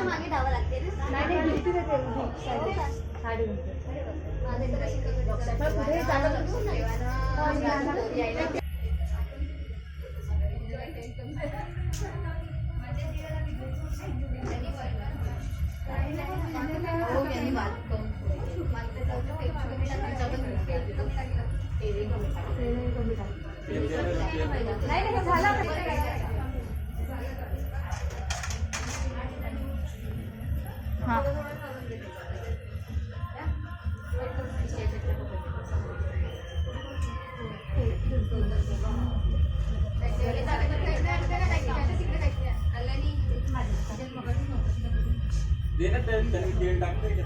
मागे धावा लागते ना. नाही भिंती देते साडी माझे तर पुढे जावं लागतं.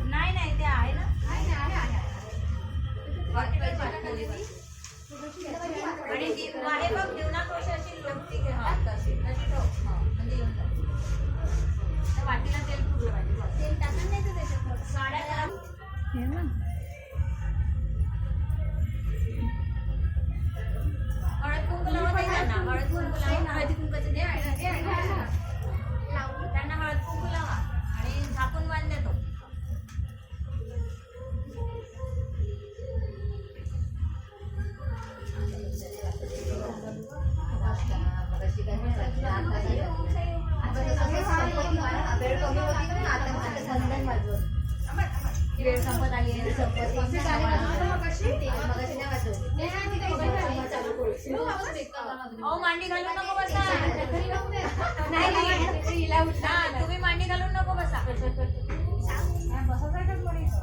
नाही नाही ते आहे ना. आणि ती आहे बघ जीवनाकोश अशी लोकती घे. हा तशी तशी ठेव. हा म्हणजे येऊन जा. त्या वाटीला तेल पुरलं पाहिजे. तेल टाकून द्यायचं त्याच्यात. साड्या करा. हळद कुंकू लावत आहे त्यांना. हळद कुंकू लावा. हळदी कुंकाचं दे. त्यांना हळद कुंकू लावा आणि झाकून बांध देतो. वेळ संपत आली आहे. मांडी घालून नको बसा. तुम्ही मांडी घालून नको बसा.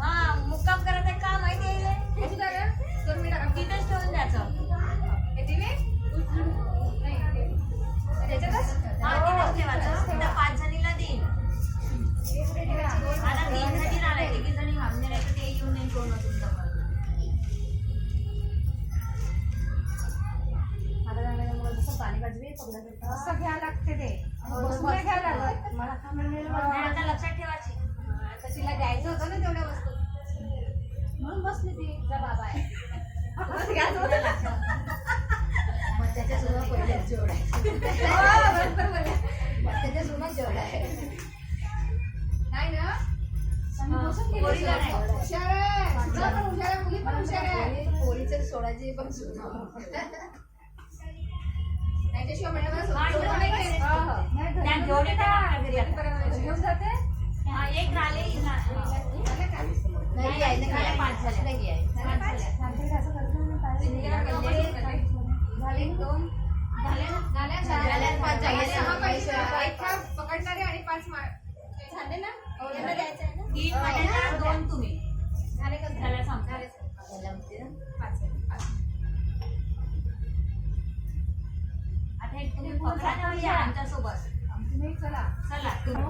हा मुक्काम करायचं काम माहिती आहे. तिथेच ठेवून द्यायचं. हा तिथेच ठेवायचं. त्या 5 जणीला देईन. आता 3 जणी राहिल्या. 3 जणी मागणे नाही तर ते येऊन नाही कोण तुमचं. पाणी बाजू असं घ्यावं लागते ते बसून घ्यावं लागत मला आता लक्षात ठेवायची. आता तिला द्यायचं होतं ना तेवढ्या वस्तू म्हणून बसली ती. जा बाबा आहे. मग त्याच्या सोबत पहिल्याच जोड आहे. त्याच्या सोबत जोड आहे. नाही ना पोरीला नाही. हुशार आहे. तुला पण हुशार आहे. मुली पण हुशार आहे. पोरीचं सोडायची पण त्याच्याशिवाय म्हणजे मला त्या जेवढे काय घरी आता. घेऊन जाते. हा एक राहिले. नाही आहे ना. 5 झाल्या. नाही आहे. 5 झाल्या. झाले 2 झाल्या 5 पकडणारे आणि 5 झाले ना. यांना द्यायचं आहे ना. 3 माझ्या 2 तुम्ही. झाले का? झाल्या सांगता. आता हे तुम्ही पकडा ना आमच्यासोबत. चला चला तुम्ही.